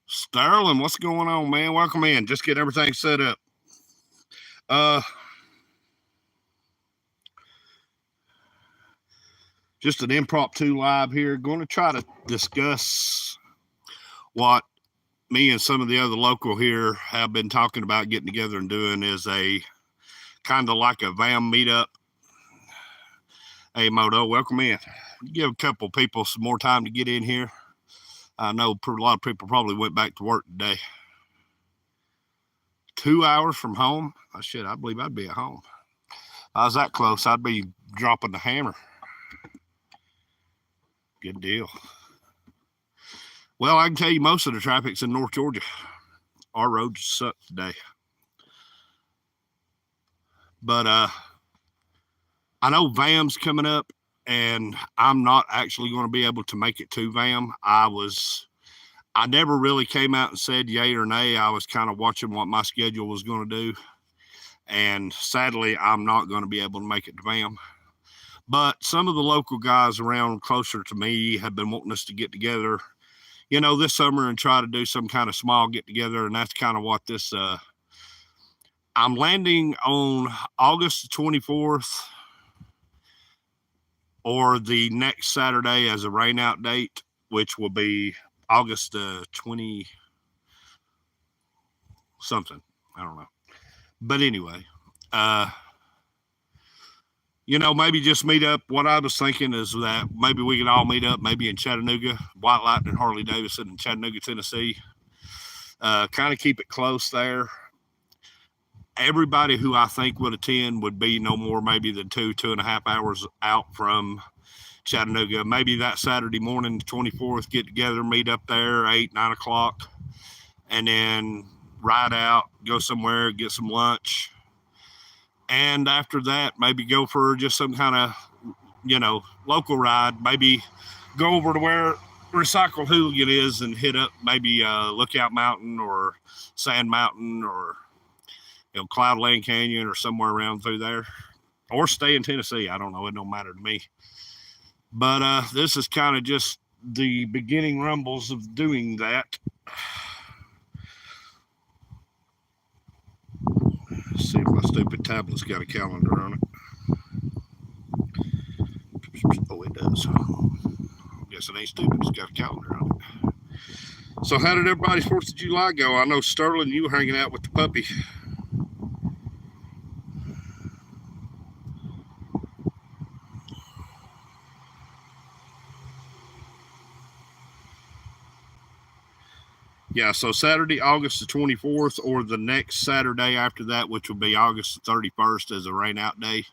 Sterling, what's going on, man? Welcome in. Just get everything set up. Just an impromptu live here. Going to try to discuss what me and some of the other local here have been talking about getting together and doing is a kind of like a VAM meetup. Hey, Moto, welcome in. Give a couple people some more time to get in here. I know a lot of people probably went back to work today. 2 hours from home? Oh, shit, I believe I'd be at home. If I was that close, I'd be dropping the hammer. Good deal. Well, I can tell you most of the traffic's in North Georgia. Our roads suck today. But I know VAM's coming up, and I'm not actually going to be able to make it to VAM. I never really came out and said yay or nay. I was kind of watching what my schedule was going to do. And sadly, I'm not going to be able to make it to VAM. But some of the local guys around closer to me have been wanting us to get together, you know, this summer and try to do some kind of small get together. And that's kind of what this, I'm landing on August 24th or the next Saturday as a rain out date, which will be August 20 something. I don't know. But anyway, you know, maybe just meet up. What I was thinking is that maybe we can all meet up, maybe in Chattanooga, White Lightning and Harley Davidson in Chattanooga, Tennessee. Kind of keep it close there. Everybody who I think would attend would be no more maybe than 2.5 hours out from Chattanooga. Maybe that Saturday morning, the 24th, get together, meet up there, 8, 9 o'clock, and then ride out, go somewhere, get some lunch. And after that, maybe go for just some kind of, you know, local ride. Maybe go over to where Recycle Hooligan is and hit up maybe Lookout Mountain or Sand Mountain or, you know, Cloudland Canyon or somewhere around through there. Or stay in Tennessee. I don't know. It don't matter to me. But this is kind of just the beginning rumbles of doing that. Let's see if my stupid tablet's got a calendar on it. Oh, it does. I guess it ain't stupid. It's got a calendar on it. So how did everybody's 4th of July go? I know, Sterling, you were hanging out with the puppy. Yeah, so Saturday, August the 24th, or the next Saturday after that, which will be August the 31st, as a rain out day.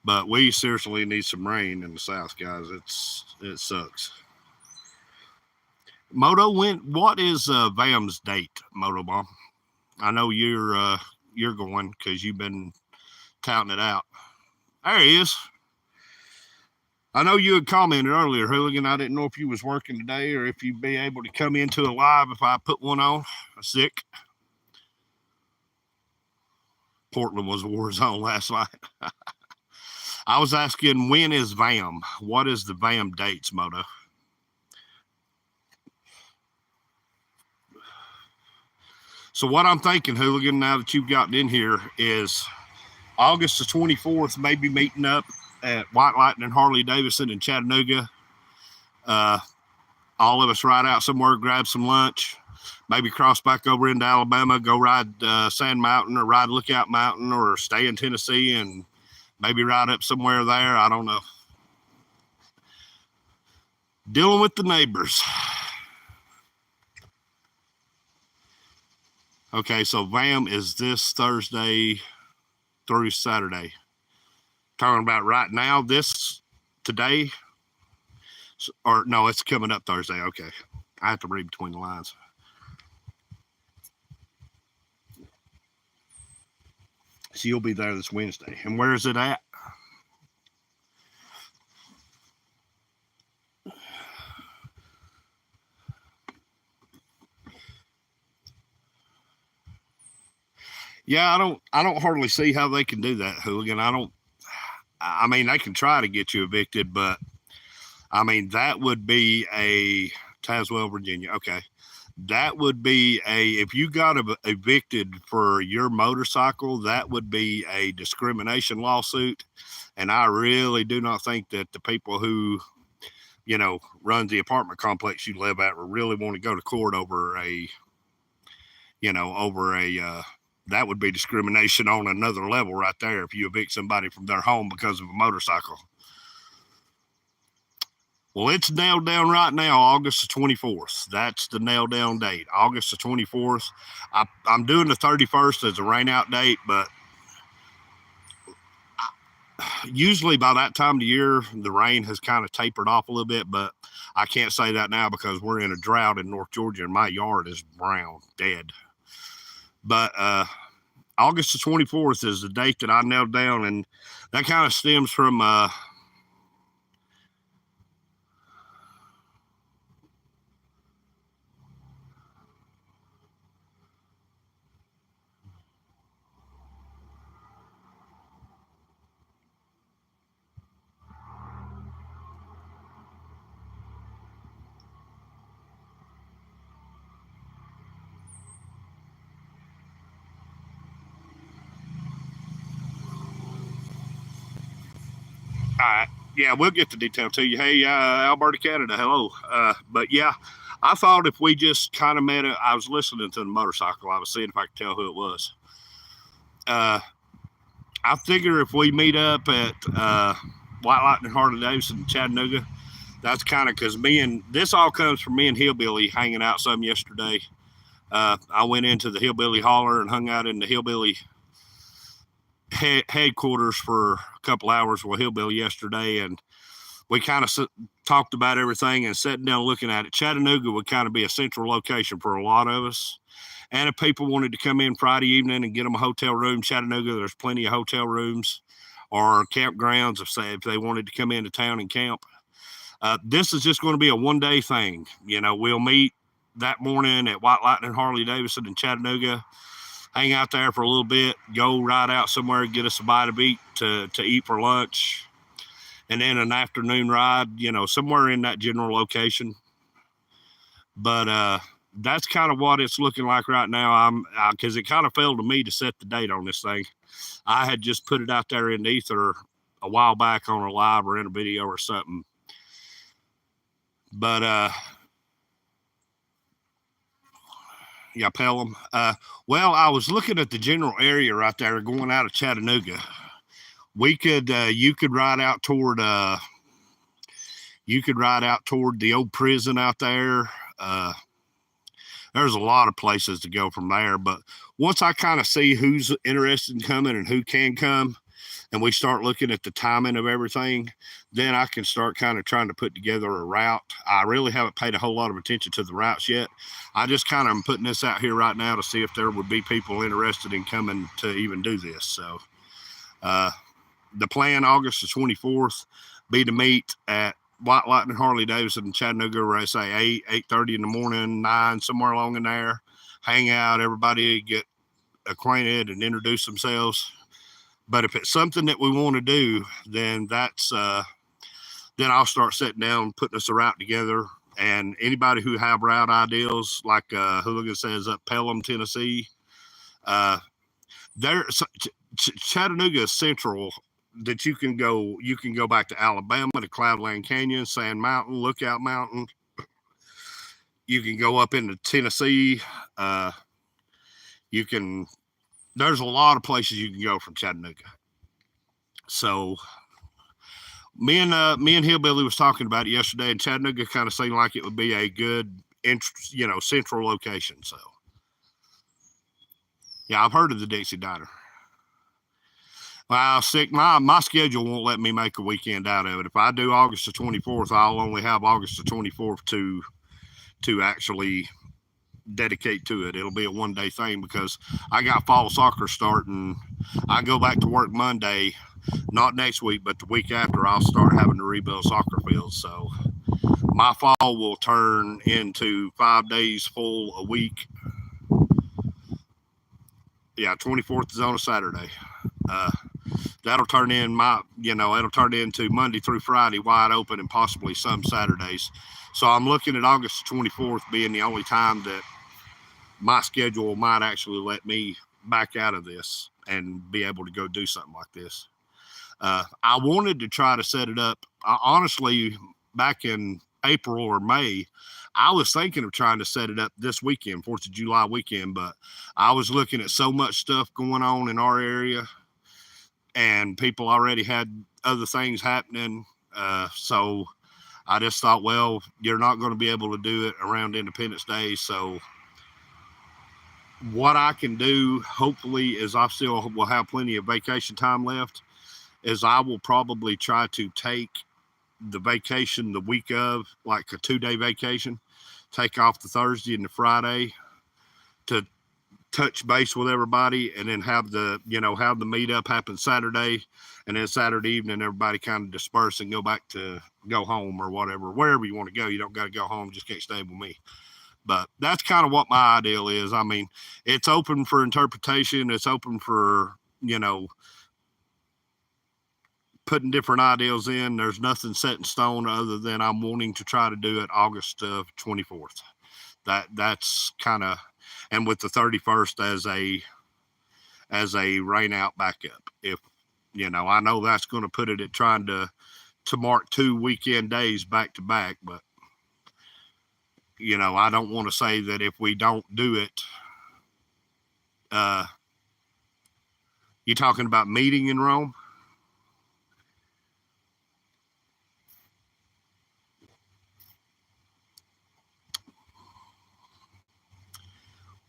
But we seriously need some rain in the south, guys. It sucks. Moto, what is VAM's date, Moto Bomb? I know you're going because you've been touting it out. There he is. I know you had commented earlier, Hooligan. I didn't know if you was working today or if you'd be able to come into a live if I put one on. Sick. Portland was a war zone last night. I was asking, when is VAM? What is the VAM dates, Moto? So what I'm thinking, Hooligan, now that you've gotten in here, is August the 24th, maybe meeting up at White Lightning and Harley Davidson in Chattanooga. All of us ride out somewhere, grab some lunch, maybe cross back over into Alabama, go ride Sand Mountain or ride Lookout Mountain or stay in Tennessee and maybe ride up somewhere there. I don't know. Dealing with the neighbors. Okay, so VAM is this Thursday through Saturday. Talking about right now, today. Or no, it's coming up Thursday. Okay. I have to read between the lines. So you'll be there this Wednesday. And where is it at? Yeah, I don't hardly see how they can do that, Hooligan. I mean, they can try to get you evicted, but I mean, that would be a Tazewell, Virginia. Okay. That would be if you got evicted for your motorcycle, that would be a discrimination lawsuit. And I really do not think that the people who, run the apartment complex you live at really want to go to court over that would be discrimination on another level right there if you evict somebody from their home because of a motorcycle. Well, it's nailed down right now, August the 24th. That's the nailed down date, August the 24th. I'm doing the 31st as a rain out date, but usually by that time of the year, the rain has kind of tapered off a little bit, but I can't say that now because we're in a drought in North Georgia and my yard is brown, dead. But August the 24th is the date that I nailed down, and that kind of stems from yeah, we'll get the detail to you. Hey, Alberta, Canada, hello. But yeah, I thought if we just kind of met, I was listening to the motorcycle. I was seeing if I could tell who it was. I figure if we meet up at White Lightning, Harley Davidson, Chattanooga, that's kind of because this all comes from me and Hillbilly hanging out some yesterday. I went into the Hillbilly Holler and hung out in the Hillbilly headquarters for a couple hours with Hillbilly yesterday, and we kind of talked about everything and sitting down looking at it. Chattanooga would kind of be a central location for a lot of us. And if people wanted to come in Friday evening and get them a hotel room, Chattanooga, there's plenty of hotel rooms or campgrounds if they wanted to come into town and camp. This is just going to be a one-day thing. We'll meet that morning at White Lightning, Harley Davidson in Chattanooga, hang out there for a little bit, go ride out somewhere, get us a bite to eat for lunch, and then an afternoon ride, somewhere in that general location. But that's kind of what it's looking like right now. Because it kind of fell to me to set the date on this thing. I had just put it out there in the ether a while back on a live or in a video or something. But yeah, Pelham. Well, I was looking at the general area right there going out of Chattanooga. You could ride out toward the old prison out there. There's a lot of places to go from there, but once I kind of see who's interested in coming and who can come, and we start looking at the timing of everything, then I can start kind of trying to put together a route. I really haven't paid a whole lot of attention to the routes yet. I just kind of am putting this out here right now to see if there would be people interested in coming to even do this. So the plan, August the 24th, be to meet at White Lightning, Harley Davidson in Chattanooga, where I say 8:30 in the morning, 9, somewhere along in there. Hang out, everybody get acquainted and introduce themselves. But if it's something that we want to do, then then I'll start sitting down, putting us a route together. And anybody who have route ideas, like Hooligan says up Pelham, Tennessee, Chattanooga is central. That you can go back to Alabama, to Cloudland Canyon, Sand Mountain, Lookout Mountain. You can go up into Tennessee. There's a lot of places you can go from Chattanooga. So me and Hillbilly was talking about it yesterday, and Chattanooga kind of seemed like it would be a good, central location. So yeah, I've heard of the Dixie Diner. Well, sick. My schedule won't let me make a weekend out of it. If I do August the 24th, I'll only have August the 24th to actually dedicate to it. It'll be a 1 day thing because I got fall soccer starting. I go back to work Monday, not next week, but the week after. I'll start having to rebuild soccer fields. So my fall will turn into 5 days full a week. Yeah, 24th is on a Saturday. That'll turn it'll turn into Monday through Friday wide open and possibly some Saturdays. So I'm looking at August 24th being the only time that my schedule might actually let me back out of this and be able to go do something like this. I wanted to try to set it up. Honestly, back in April or May, I was thinking of trying to set it up this weekend, 4th of July weekend, but I was looking at so much stuff going on in our area and people already had other things happening. So I just thought, well, you're not going to be able to do it around Independence Day. So what I can do, hopefully, is I still will have plenty of vacation time left, is I will probably try to take the vacation the week of, like a 2-day vacation, take off the Thursday and the Friday to touch base with everybody, and then have the meetup happen Saturday, and then Saturday evening everybody kind of disperse and go home or whatever, wherever you want to go. You don't got to go home, just can't stay with me. But that's kind of what my ideal is. I mean, it's open for interpretation. It's open for, putting different ideas in. There's nothing set in stone other than I'm wanting to try to do it August 24th. That's kind of, and with the 31st as a rain out backup. If, I know that's going to put it at trying to mark 2 weekend days back to back, but I don't want to say that if we don't do it, you talking about meeting in Rome?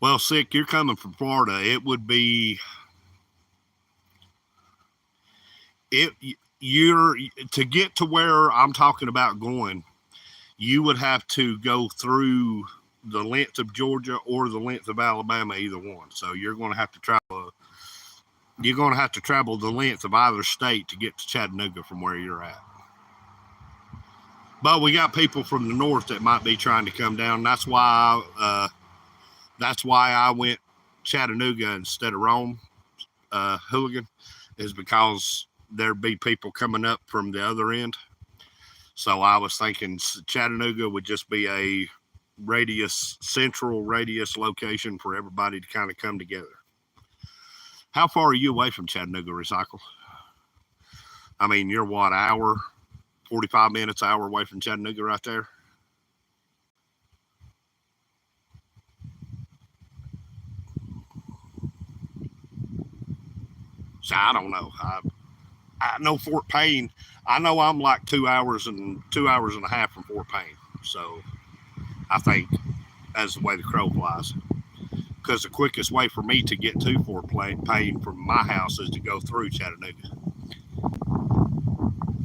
Well, sick, you're coming from Florida. It would be you're to get to where I'm talking about going, you would have to go through the length of Georgia or the length of Alabama, either one. So you're going to have to travel. You're going to have to travel the length of either state to get to Chattanooga from where you're at. But we got people from the north that might be trying to come down. That's why I went Chattanooga instead of Rome, Hooligan, is because there'd be people coming up from the other end. So I was thinking Chattanooga would just be a central radius location for everybody to kind of come together. How far are you away from Chattanooga Recycle? I mean, you're what, hour, 45 minutes, hour away from Chattanooga right there? So I don't know. I know Fort Payne. I know I'm like 2 hours and a half from Fort Payne. So I think that's the way the crow flies. Because the quickest way for me to get to Fort Payne from my house is to go through Chattanooga.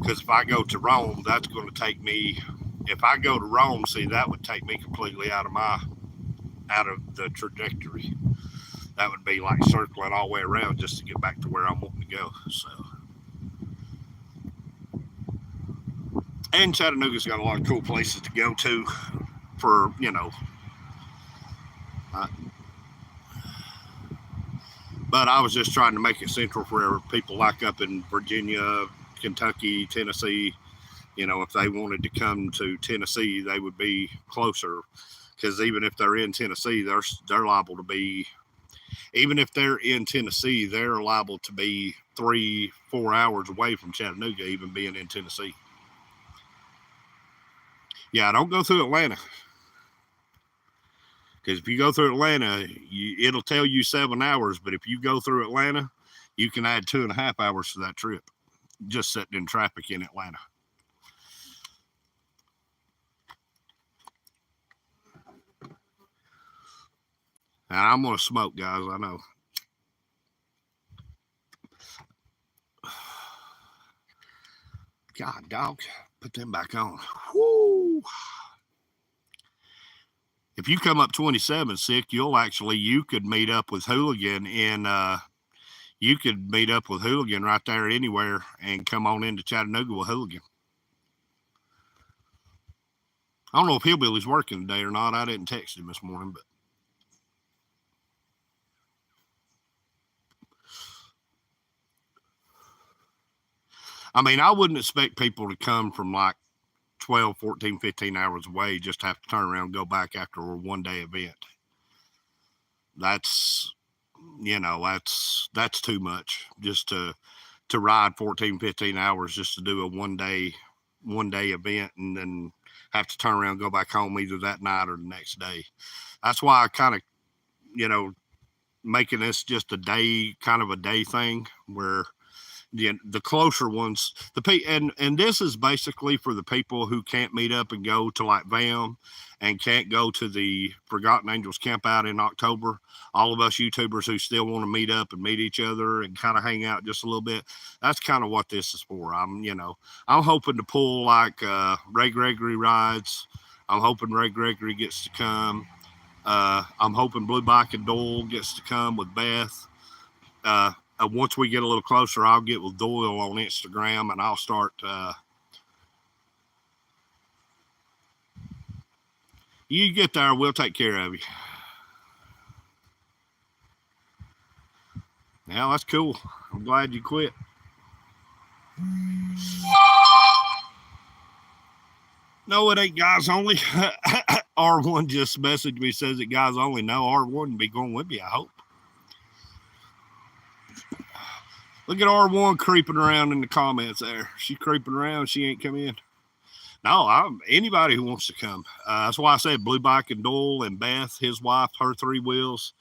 Because if I go to Rome, that's going to take me. If I go to Rome, see, that would take me completely out of the trajectory. That would be like circling all the way around just to get back to where I'm wanting to go. So, and Chattanooga's got a lot of cool places to go to for, but I was just trying to make it central for people like up in Virginia, Kentucky, Tennessee. If they wanted to come to Tennessee, they would be closer. Because even if they're in Tennessee, they're liable to be. Even if they're in Tennessee, they're liable to be 3-4 hours away from Chattanooga, even being in Tennessee. Yeah, don't go through Atlanta. Because if you go through Atlanta, it'll tell you 7 hours. But if you go through Atlanta, you can add 2.5 hours to that trip, just sitting in traffic in Atlanta. And I'm going to smoke, guys, I know. God, dog, put them back on. Woo. If you come up 27 sick, you could meet up with Hooligan right there anywhere and come on into Chattanooga with Hooligan. I don't know if Hillbilly's working today or not. I didn't text him this morning, but I mean, I wouldn't expect people to come from like 12, 14, 15 hours away just to have to turn around and go back after a one-day event. That's too much just to ride 14, 15 hours just to do a one-day event and then have to turn around and go back home either that night or the next day. That's why I kind of, making this just a day thing where the closer ones, and this is basically for the people who can't meet up and go to like VAM and can't go to the Forgotten Angels camp out in October. All of us YouTubers who still want to meet up and meet each other and kind of hang out just a little bit. That's kind of what this is for. I'm hoping to pull like Ray Gregory rides. I'm hoping Ray Gregory gets to come. I'm hoping Blue Bike and Doyle gets to come with Beth. Once we get a little closer, I'll get with Doyle on Instagram and I'll start. You get there, we'll take care of you. Yeah, that's cool. I'm glad you quit. No, it ain't guys only. R1 just messaged me, says it guys only. No, R1 will be going with me, I hope. Look at R1 creeping around in the comments there. She creeping around. She ain't come in. No, anybody who wants to come. That's why I said Blue Bike and Doyle and Beth, his wife, her three wheels.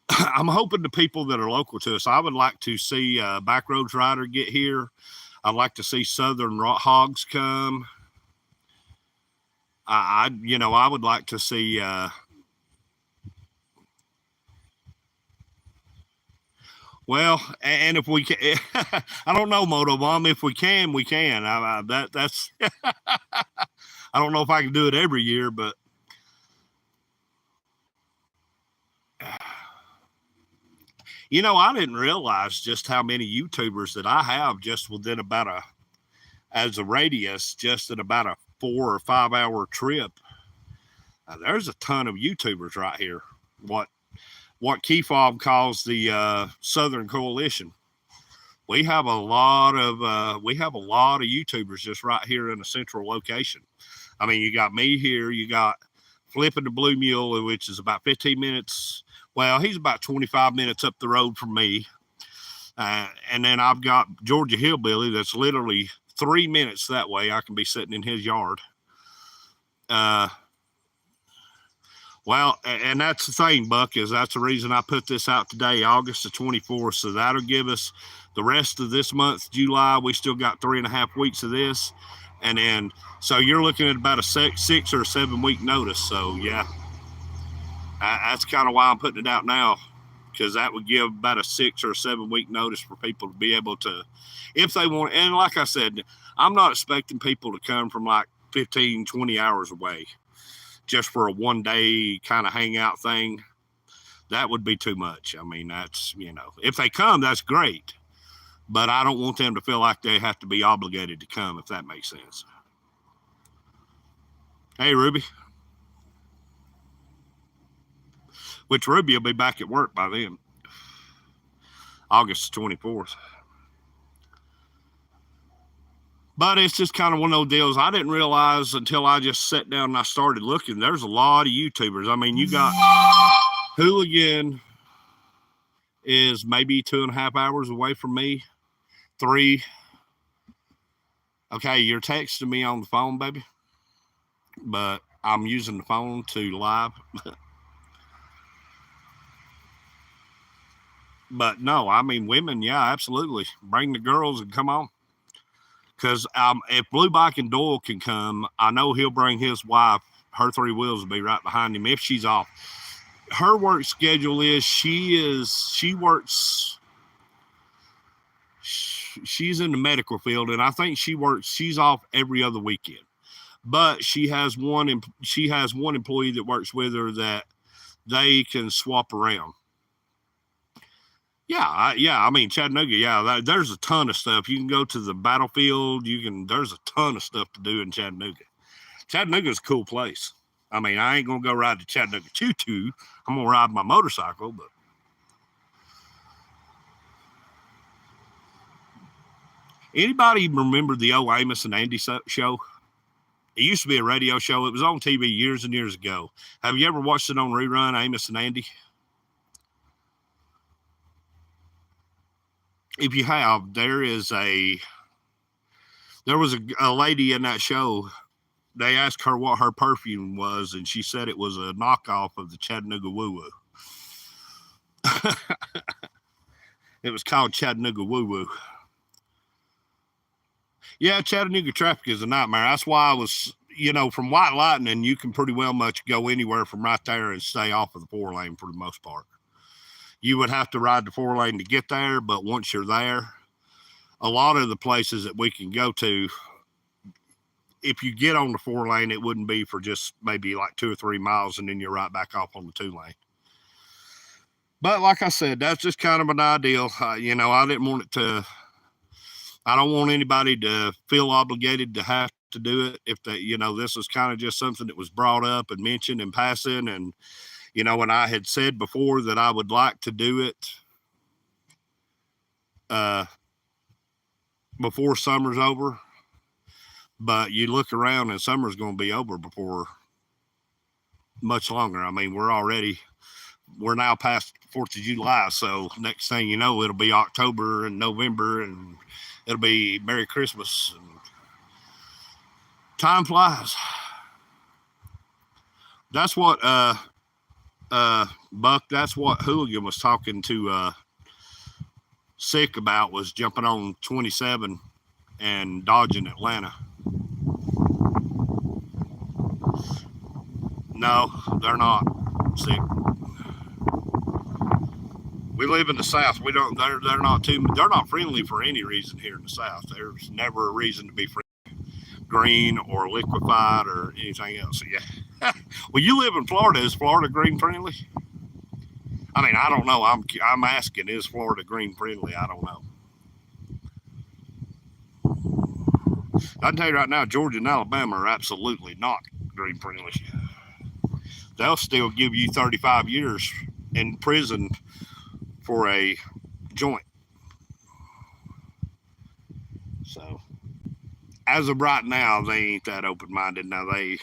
I'm hoping the people that are local to us. I would like to see Backroads Rider get here. I'd like to see Southern Hogs come. I would like to see. Well, and if we can, I don't know, Moto Mom. If we can, we can. That's. I don't know if I can do it every year, but. I didn't realize just how many YouTubers that I have just within about as a radius, just at about a 4 or 5 hour trip. There's a ton of YouTubers right here. What Keyfob calls the Southern Coalition. We have a lot of YouTubers just right here in a central location. I mean, you got me here. You got Flipping the Blue Mule, which is about 15 minutes. Well, he's about 25 minutes up the road from me. And then I've got Georgia Hillbilly that's literally 3 minutes that way. I can be sitting in his yard. Well, and that's the thing, Buck, is that's the reason I put this out today, August the 24th. So that'll give us the rest of this month, July. We still got 3.5 weeks of this. And then, so you're looking at about a 6 or 7 week notice. So, yeah. That's kind of why I'm putting it out now, because that would give about a 6 or 7 week notice for people to be able to, if they want. And like I said, I'm not expecting people to come from like 15, 20 hours away just for a one day kind of hangout thing. That would be too much. I mean, that's, if they come, that's great. But I don't want them to feel like they have to be obligated to come, if that makes sense. Hey, Ruby. Which Ruby will be back at work by then. August 24th. But it's just kind of one of those deals. I didn't realize until I just sat down and I started looking. There's a lot of YouTubers. I mean, you got Hooligan is maybe 2.5 hours away from me. 3. Okay, you're texting me on the phone, baby. But I'm using the phone to live. But no, I mean, women, yeah, absolutely. Bring the girls and come on. Because if Blue Bike and Doyle can come, I know he'll bring his wife. Her 3 wheels will be right behind him if she's off. Her work schedule is she works she's in the medical field, and I think she's off every other weekend. But she has one employee that works with her that they can swap around. I mean, Chattanooga, there's a ton of stuff. You can go to the battlefield. There's a ton of stuff to do in Chattanooga. Chattanooga's a cool place. I mean, I ain't going to go ride the Chattanooga Choo-Choo. I'm going to ride my motorcycle, but. Anybody remember the old Amos and Andy show? It used to be a radio show. It was on TV years and years ago. Have you ever watched it on rerun, Amos and Andy? If you have, there was a lady in that show. They asked her what her perfume was, and she said it was a knockoff of the Chattanooga Woo Woo. It was called Chattanooga Woo Woo. Yeah, Chattanooga traffic is a nightmare. That's why I was, from White Lightning, you can pretty well much go anywhere from right there and stay off of the 4-lane for the most part. You would have to ride the 4-lane to get there, but once you're there, a lot of the places that we can go to, if you get on the 4-lane, it wouldn't be for just maybe like 2 or 3 miles, and then you're right back off on the 2-lane. But like I said, that's just kind of an ideal. I didn't want it to. I don't want anybody to feel obligated to have to do it. If they, this is kind of just something that was brought up and mentioned in passing. And, and I had said before that I would like to do it before summer's over. But you look around and summer's going to be over before much longer. I mean, we're now past 4th of July. So next thing you know, it'll be October and November, and it'll be Merry Christmas. And time flies. That's what Buck, that's what Hooligan was talking to Sick about, was jumping on 27 and dodging Atlanta. No, they're not, Sick. We live in the South. They're not friendly for any reason here in the South. There's never a reason to be friendly, green or liquefied or anything else. So, yeah. Well, you live in Florida. Is Florida green friendly? I mean, I don't know. I'm asking, is Florida green friendly? I don't know. I can tell you right now, Georgia and Alabama are absolutely not green friendly. They'll still give you 35 years in prison for a joint. So as of right now, they ain't that open-minded. Now they,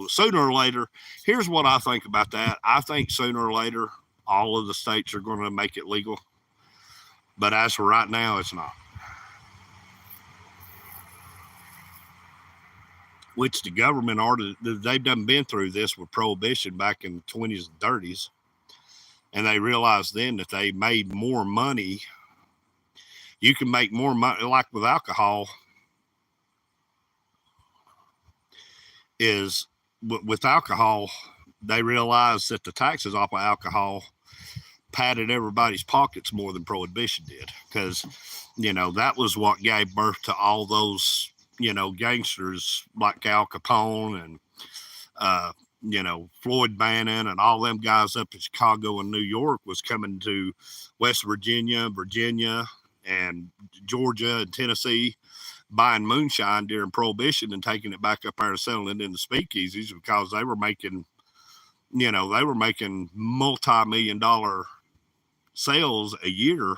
sooner or later, here's what I think about that. I think sooner or later, all of the states are going to make it legal. But as for right now, it's not. Which the government they've done been through this with prohibition back in the 20s and 30s. And they realized then that they made more money. You can make more money, like with alcohol, with alcohol, they realized that the taxes off of alcohol padded everybody's pockets more than prohibition did. Because, that was what gave birth to all those, gangsters like Al Capone and, Floyd Bannon and all them guys up in Chicago and New York was coming to West Virginia, and Georgia and Tennessee, buying moonshine during Prohibition and taking it back up there and selling it in the speakeasies because they were making, multi-million-dollar sales a year.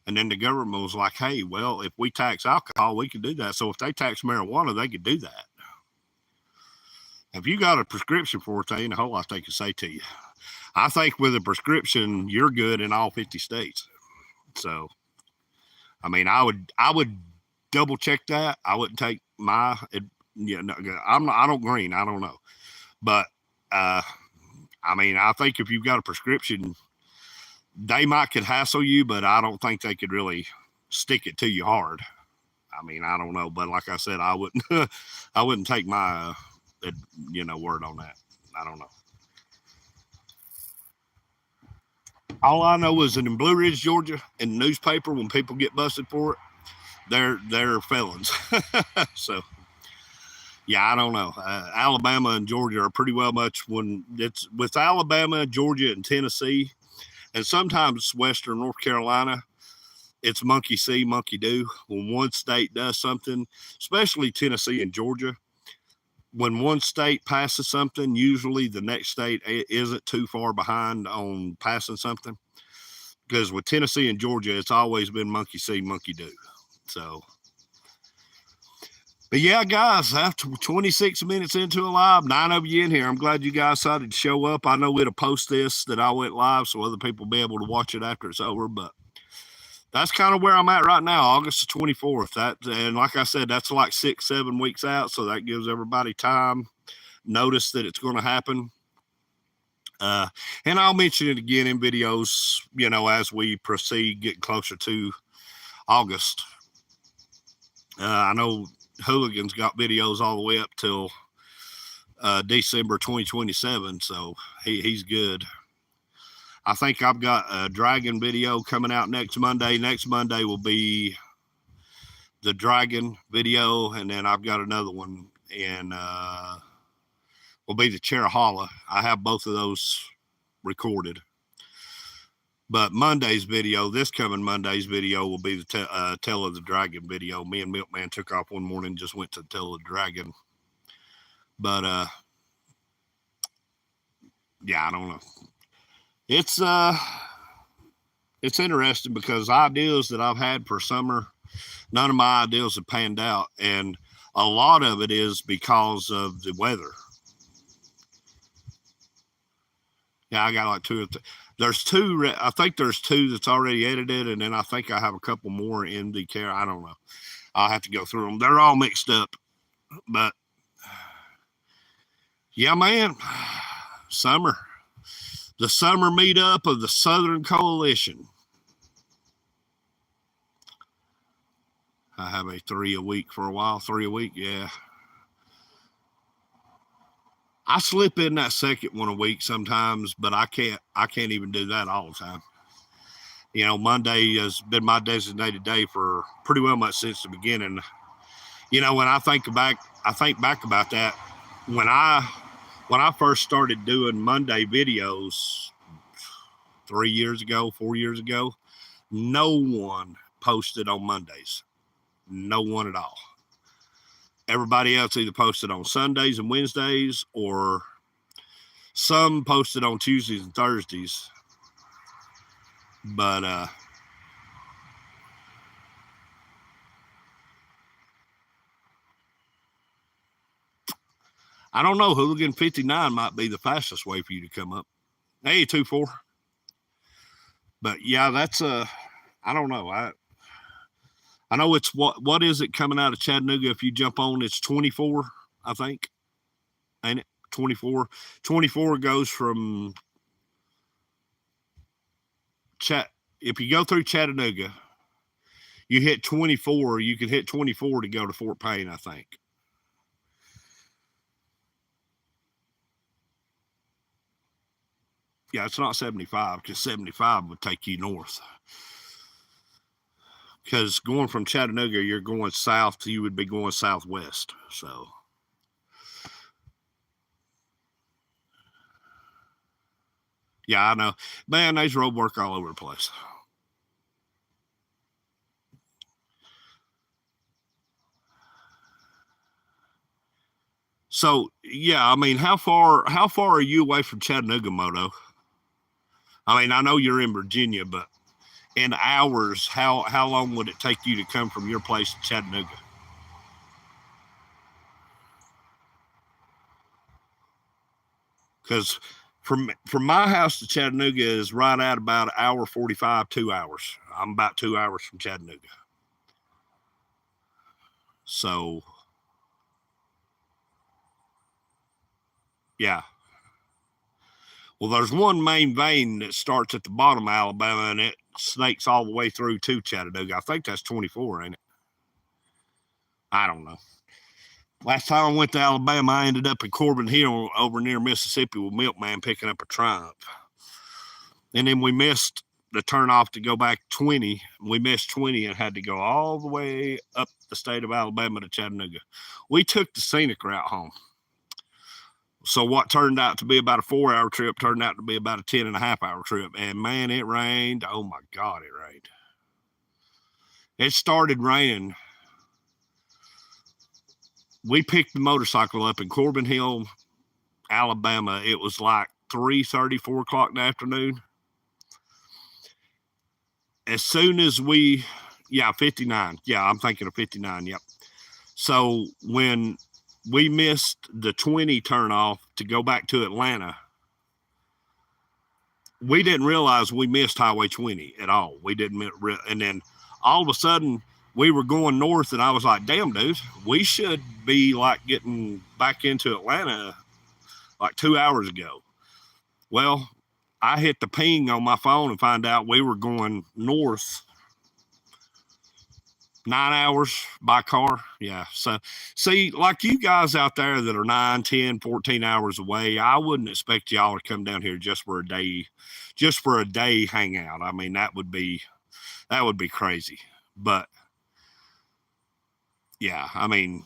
And then the government was like, hey, well, if we tax alcohol, we can do that. So if they tax marijuana, they could do that. If you got a prescription for it, there ain't a whole lot they can say to you. I think with a prescription, you're good in all 50 states. So, I mean, I would double check that. I wouldn't take I don't green. I don't know. But, I mean, I think if you've got a prescription, they could hassle you, but I don't think they could really stick it to you hard. I mean, I don't know. But like I said, I wouldn't take my, word on that. I don't know. All I know is that in Blue Ridge, Georgia, in the newspaper, when people get busted for it, they're felons. So yeah, I don't know. Alabama and Georgia are pretty well much when it's with Alabama, Georgia, and Tennessee, and sometimes Western North Carolina. It's monkey see, monkey do. When one state does something, especially Tennessee and Georgia, when one state passes something, usually the next state isn't too far behind on passing something. Because with Tennessee and Georgia, it's always been monkey see, monkey do. So, but yeah, guys, after 26 minutes into a live, 9 of you in here. I'm glad you guys decided to show up. I know it'll post this that I went live so other people will be able to watch it after it's over, but that's kind of where I'm at right now, August the 24th. And like I said, that's like 6-7 weeks out, so that gives everybody time, notice that it's going to happen. And I'll mention it again in videos, as we proceed, get closer to August. I know Hooligan's got videos all the way up till December 2027, so he's good. I think I've got a Dragon video coming out next Monday. Next Monday will be the Dragon video, and then I've got another one, and will be the Cherahalla. I have both of those recorded. But Monday's video, this coming Monday's video, will be the Tale of the Dragon video. Me and Milkman took off one morning, just went to Tale of the Dragon. But yeah, I don't know. It's interesting because ideas that I've had for summer, none of my ideas have panned out, and a lot of it is because of the weather. Yeah, I got like two. There's two. I think there's two that's already edited, and then I think I have a couple more in the care. I don't know. I'll have to go through them. They're all mixed up, but yeah, man, summer. The summer meetup of the Southern Coalition. I have a 3 a week for a while. 3 a week, yeah. I slip in that second one a week sometimes, but I can't even do that all the time. Monday has been my designated day for pretty well much since the beginning. When I think back about that, when I first started doing Monday videos 4 years ago, no one posted on Mondays. No one at all. Everybody else either posted on Sundays and Wednesdays, or some posted on Tuesdays and Thursdays. But I don't know. Hooligan 59 might be the fastest way for you to come up. Hey, 2-4. But yeah, that's I don't know. I know it's what is it coming out of Chattanooga? If you jump on, it's 24, I think. Ain't it? 24. 24 goes from if you go through Chattanooga, you hit 24. You can hit 24 to go to Fort Payne, I think. Yeah, it's not 75, because 75 would take you north. Because going from Chattanooga, you're going south, you would be going southwest. So, yeah, I know. Man, there's road work all over the place. So, yeah, I mean, how far are you away from Chattanooga, Moto? I mean, I know you're in Virginia, but in hours, how long would it take you to come from your place to Chattanooga? Because from my house to Chattanooga is right at about an hour 45, 2 hours. I'm about 2 hours from Chattanooga. So, yeah. Well, there's one main vein that starts at the bottom of Alabama, and it snakes all the way through to Chattanooga. I think that's 24, ain't it? I don't know. Last time I went to Alabama, I ended up in Corbin Hill over near Mississippi with Milkman picking up a Triumph. And then we missed the turnoff to go back 20. We missed 20 and had to go all the way up the state of Alabama to Chattanooga. We took the scenic route home. So what turned out to be about a 4-hour trip turned out to be about a 10.5-hour trip. And man, it rained. Oh my God, it rained. It started raining. We picked the motorcycle up in Corbin Hill, Alabama. It was like 3:30, 4 o'clock in the afternoon. As soon as 59. Yeah, I'm thinking of 59. Yep. So when we missed the 20 turnoff to go back to Atlanta, we didn't realize we missed Highway 20 at all. We didn't. And then all of a sudden we were going north, and I was like, damn, dude, we should be like getting back into Atlanta like 2 hours ago. Well, I hit the ping on my phone and find out we were going north 9 hours by car. Yeah. So see, like you guys out there that are 9, 10, 14 hours away, I wouldn't expect y'all to come down here just for a day hangout. I mean, that would be crazy. But yeah, I mean,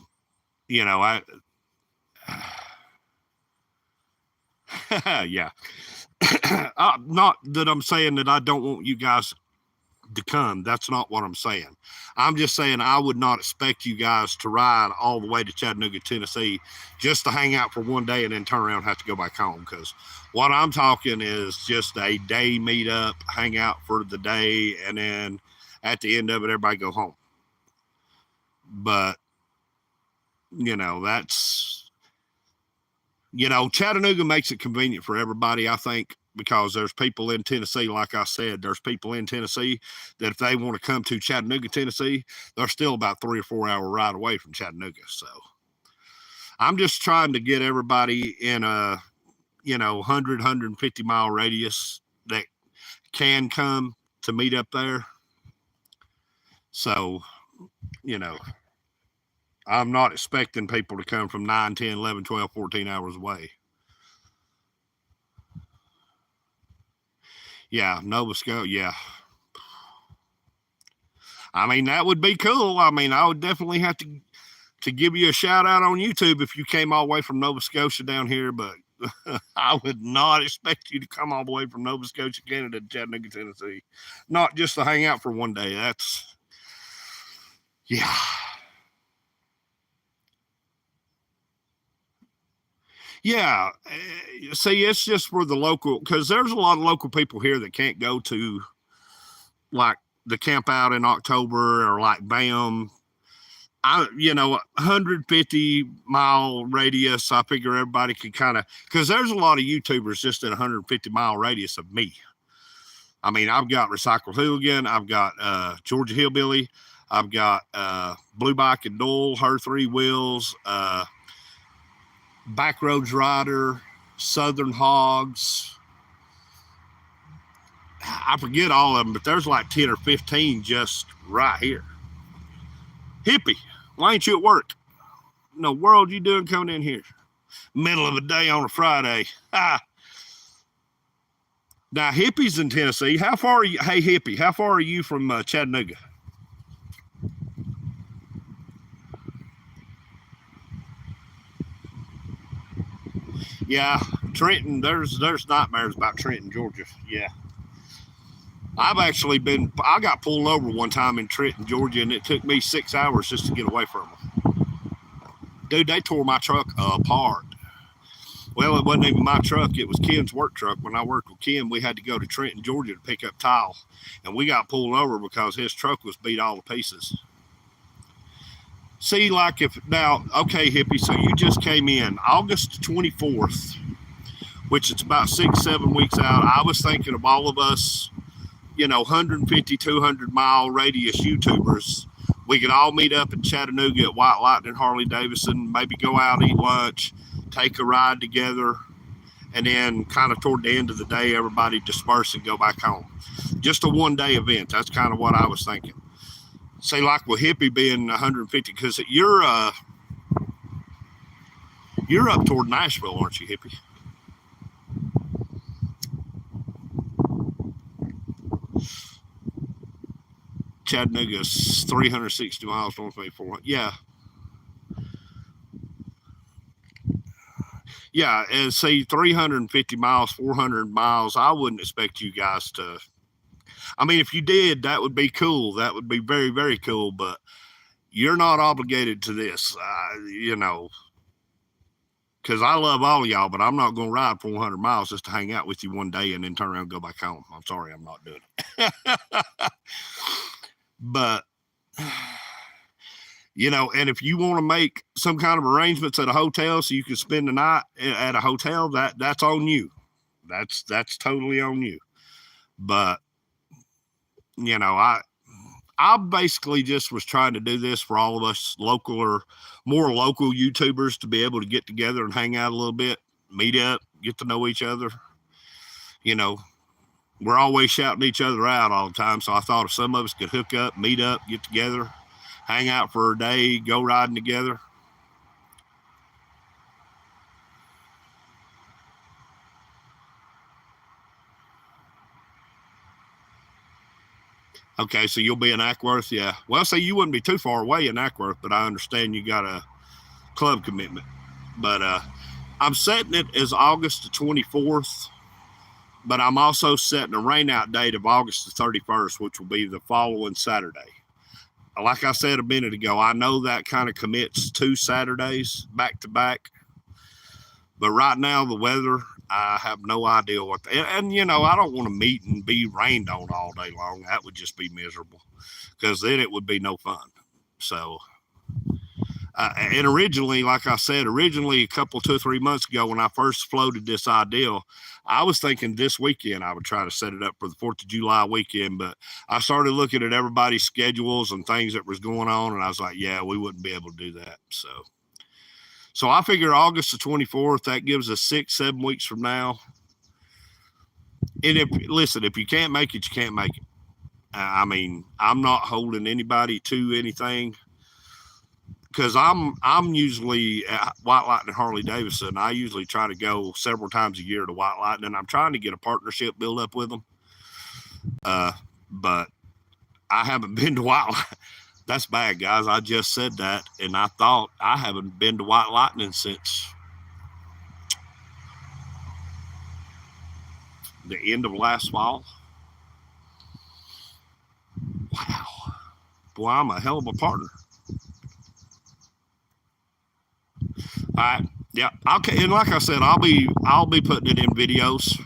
you know, yeah. Not that I'm saying that I don't want you guys to come. That's not what I'm saying. I'm just saying I would not expect you guys to ride all the way to Chattanooga, Tennessee just to hang out for one day and then turn around and have to go back home. Because what I'm talking is just a day meetup, hang out for the day, and then at the end of it, everybody go home. But, you know, Chattanooga makes it convenient for everybody, I think, because there's people in Tennessee, like I said, there's people in Tennessee that if they want to come to Chattanooga, Tennessee, they're still about 3 or 4 hour ride away from Chattanooga. So I'm just trying to get everybody in a, 100, 150 mile radius that can come to meet up there. So, I'm not expecting people to come from 9, 10, 11, 12, 14 hours away. Yeah, Nova Scotia, yeah. I mean, that would be cool. I mean, I would definitely have to give you a shout out on YouTube if you came all the way from Nova Scotia down here, but I would not expect you to come all the way from Nova Scotia, Canada to Chattanooga, Tennessee. Not just to hang out for one day. Yeah. Yeah, see, it's just for the local, because there's a lot of local people here that can't go to, like, the camp out in October or, like, BAM. 150 mile radius, I figure everybody could kind of, because there's a lot of YouTubers just in 150 mile radius of me. I mean, I've got Recycle Hooligan, I've got Georgia Hillbilly, I've got Blue Bike and Dull, Her Three Wheels, Backroads Rider, Southern Hogs. I forget all of them, but there's like 10 or 15 just right here. Hippie, why ain't you at work? In the world you doing coming in here? Middle of the day on a Friday. Now, Hippie's in Tennessee. How far are you? Hey, Hippie, how far are you from Chattanooga? Yeah, Trenton, there's nightmares about Trenton, Georgia. Yeah. I got pulled over one time in Trenton, Georgia, and it took me 6 hours just to get away from them. Dude, they tore my truck apart. Well, it wasn't even my truck. It was Ken's work truck. When I worked with Ken, we had to go to Trenton, Georgia to pick up tile. And we got pulled over because his truck was beat all to pieces. See, like okay, Hippie, so you just came in August 24th, which is about 6-7 weeks out. I was thinking of all of us, 150, 200 mile radius YouTubers. We could all meet up in Chattanooga at White Lightning, Harley Davidson, maybe go out, eat lunch, take a ride together, and then kind of toward the end of the day, everybody disperse and go back home. Just a one-day event. That's kind of what I was thinking. Say, like with Hippie being 150, because you're up toward Nashville, aren't you, Hippie? Chattanooga is 360 miles north of me. 400. Yeah. Yeah, and see, 350 miles, 400 miles, I wouldn't expect you guys to. I mean, if you did, that would be cool. That would be very, very cool, but you're not obligated to this, because I love all of y'all, but I'm not going to ride 400 miles just to hang out with you one day and then turn around and go back home. I'm sorry, I'm not doing it. But, and if you want to make some kind of arrangements at a hotel so you can spend the night at a hotel, that's on you. That's totally on you. But, I basically just was trying to do this for all of us local or more local YouTubers to be able to get together and hang out a little bit, meet up, get to know each other. We're always shouting each other out all the time. So I thought if some of us could hook up, meet up, get together, hang out for a day, go riding together. Okay, so you'll be in Ackworth, yeah. Well, see, you wouldn't be too far away in Ackworth, but I understand you got a club commitment. But I'm setting it as August the 24th, but I'm also setting a rain-out date of August the 31st, which will be the following Saturday. Like I said a minute ago, I know that kind of commits 2 Saturdays back-to-back, but right now the weather, I have no idea what. And I don't want to meet and be rained on all day long. That would just be miserable, because then it would be no fun. So, and originally, like I said, a couple 2 or 3 months ago when I first floated this idea, I was thinking this weekend I would try to set it up for the 4th of July weekend. But I started looking at everybody's schedules and things that was going on, and I was like, yeah, we wouldn't be able to do that. So I figure August the 24th, that gives us 6-7 weeks from now. And if you can't make it, you can't make it. I mean, I'm not holding anybody to anything, because I'm usually at White Lightning Harley Davidson. I usually try to go several times a year to White Lightning. I'm trying to get a partnership built up with them. But I haven't been to White Lightning. That's bad, guys. I just said that, and I thought I haven't been to White Lightning since the end of last fall. Wow. Boy, I'm a hell of a partner. All right. Yeah. Okay. And like I said, I'll be putting it in videos.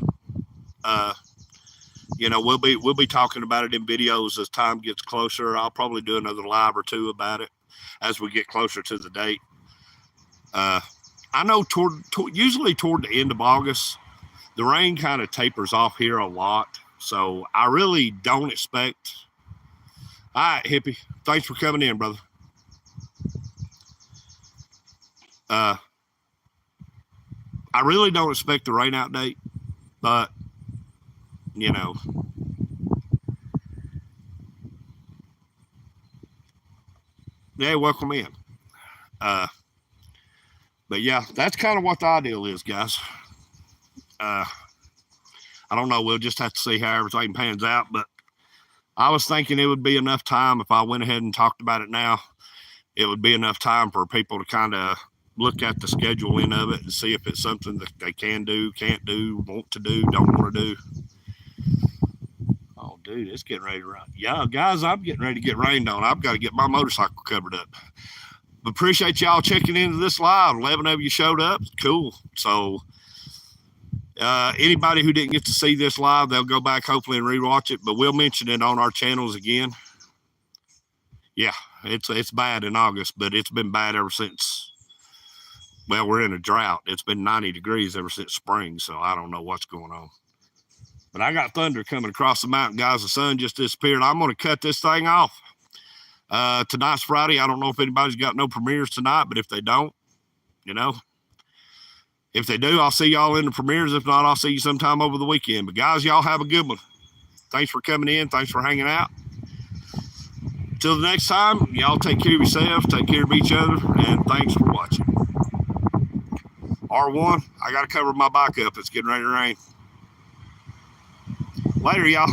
We'll be talking about it in videos as time gets closer. I'll probably do another live or 2 about it as we get closer to the date. I know usually toward the end of August, the rain kind of tapers off here a lot. So I really don't expect. All right, Hippie. Thanks for coming in, brother. I really don't expect the rain out date, but yeah, welcome in. But yeah, that's kind of what the ideal is, guys. I don't know. We'll just have to see how everything pans out. But I was thinking it would be enough time if I went ahead and talked about it now. It would be enough time for people to kind of look at the scheduling of it and see if it's something that they can do, can't do, want to do, don't want to do. Oh, dude, it's getting ready to rain. Yeah, guys, I'm getting ready to get rained on. I've got to get my motorcycle covered up. But appreciate y'all checking into this live. 11 of you showed up. Cool. So anybody who didn't get to see this live, they'll go back hopefully and rewatch it. But we'll mention it on our channels again. Yeah, it's bad in August, but it's been bad ever since. Well, we're in a drought. It's been 90 degrees ever since spring, so I don't know what's going on. But I got thunder coming across the mountain, guys. The sun just disappeared. I'm going to cut this thing off. Tonight's Friday. I don't know if anybody's got no premieres tonight, but if they don't, if they do, I'll see y'all in the premieres. If not, I'll see you sometime over the weekend. But guys, y'all have a good one. Thanks for coming in. Thanks for hanging out. Till the next time, y'all take care of yourselves, take care of each other, and thanks for watching. R1, I got to cover my bike up. It's getting ready to rain. Later, y'all.